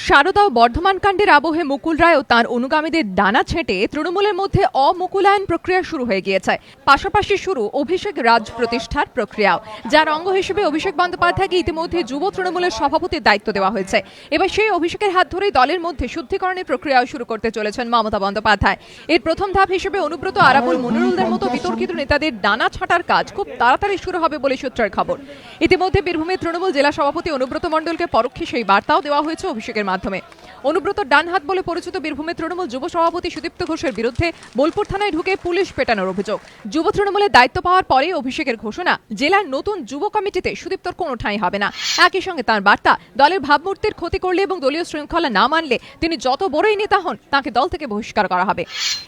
শারদা ও বর্ধমান কাণ্ডের আবহে মুকুল রায় ও তাঁর অনুগামীদের ডানা ছেঁটে তৃণমূলের মধ্যে অমুকুলায়ন প্রক্রিয়া শুরু হয়ে গিয়েছে। পাশাপাশি শুরু অভিষেক রাজ প্রতিষ্ঠার প্রক্রিয়াও, যার অঙ্গ হিসেবে অভিষেক বন্দ্যোপাধ্যায়কে ইতিমধ্যে যুব তৃণমূলের সভাপতির দায়িত্ব দেওয়া হয়েছে। এবার সেই অভিষেকের হাত ধরেই দলের মধ্যে শুদ্ধিকরণের প্রক্রিয়াও শুরু করতে চলেছেন মমতা বন্দ্যোপাধ্যায়। এর প্রথম ধাপ হিসেবে অনুব্রত, আরাবুল, মনিরুলদের মতো বিতর্কিত নেতাদের ডানা ছাঁটার কাজ খুব তাড়াতাড়ি শুরু হবে বলে সূত্রের খবর। ইতিমধ্যে বীরভূমের তৃণমূল জেলা সভাপতি অনুব্রত মণ্ডলকে পরোক্ষে সেই বার্তাও দেওয়া হয়েছে অভিষেকের মাধ্যমে। অনুব্রত ডান হাত বলে পরিচিত বীরভূমের তৃণমূল যুব সভাপতি সুদীপ্ত ঘোষের বিরুদ্ধে বোলপুর থানায় ঢুকে পুলিশ পেটানোর অভিযোগ। যুব তৃণমূলের দায়িত্ব পাওয়ার পরে অভিষেকের ঘোষণা, জেলার নতুন যুব কমিটিতে সুদীপ্তর কোনো ঠাঁই হবে না। একই সঙ্গে তাঁর বার্তা, দলের ভাবমূর্তির ক্ষতি করলে এবং দলীয় শৃঙ্খলা না মানলে তিনি যত বড়ই নেতা হন তাকে দল থেকে বহিষ্কার করা হবে।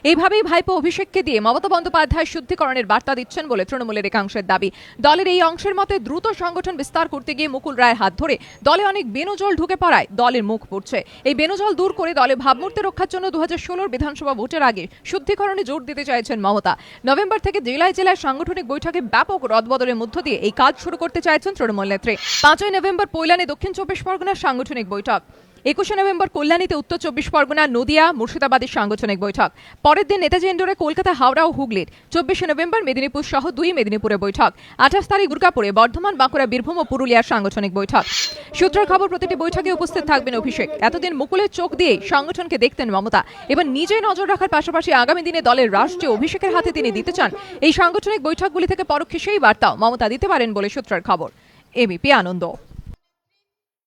এইভাবেই ভাইপো অভিষেককে দিয়ে মমতা বন্দ্যোপাধ্যায় শুদ্ধিকরণের বার্তা দিচ্ছেন বলে তৃণমূলের একাংশের দাবি। দলের এই অংশের মতে দ্রুত সংগঠন বিস্তার করতে গিয়ে মুকুল রায়ের হাত ধরে দলে অনেক বেনজল ঢুকে পড়ায় দলের মুখ পুড়ছে। এই বেনজল দূর করে দলে ভাবমূর্তি রক্ষার জন্য 2016 বিধানসভা ভোটের আগে শুদ্ধিকরণে জোর দিতে চাইছেন মমতা। নভেম্বর থেকে জেলায় জেলায় সাংগঠনিক বৈঠকে ব্যাপক রদবদলের মধ্য দিয়ে এই কাজ শুরু করতে চাইছেন তৃণমূল নেত্রী। 5 নভেম্বর পৈলানে দক্ষিণ 24 পরগনার সাংগঠনিক বৈঠক, 21 নভেম্বর কল্যাণীতে উত্তর 24 পরগনা, নদিয়া, মুর্শিদাবাদের সাংগঠনিক বৈঠক। পরের দিন নেতাজি ইন্ডোরে কলকাতা, হাওড়া ও হুগলির। 24 নভেম্বর মেদিনীপুর সহ 2 মেদিনীপুরে বৈঠক। 28 তারিখ দুর্গাপুরে, বর্ধমান, বাঁকুড়া, বীরভূম ও পুরুলিয়ার সাংগঠনিক বৈঠক। সূত্রের খবর, প্রতিটি বৈঠকে উপস্থিত থাকবেন অভিষেক। এতদিন মুকুলের চোখ দিয়ে সংগঠনকে দেখতেন মমতা, এবার নিজে নজর রাখার পাশাপাশি আগামী দিনে দলের রাষ্ট্রে অভিষেকের হাতে তিনি দিতে চান। এই সাংগঠনিক বৈঠকগুলি থেকে পরোক্ষে সেই বার্তাও মমতা দিতে পারেন বলে সূত্রের খবর। এবিপি আনন্দ।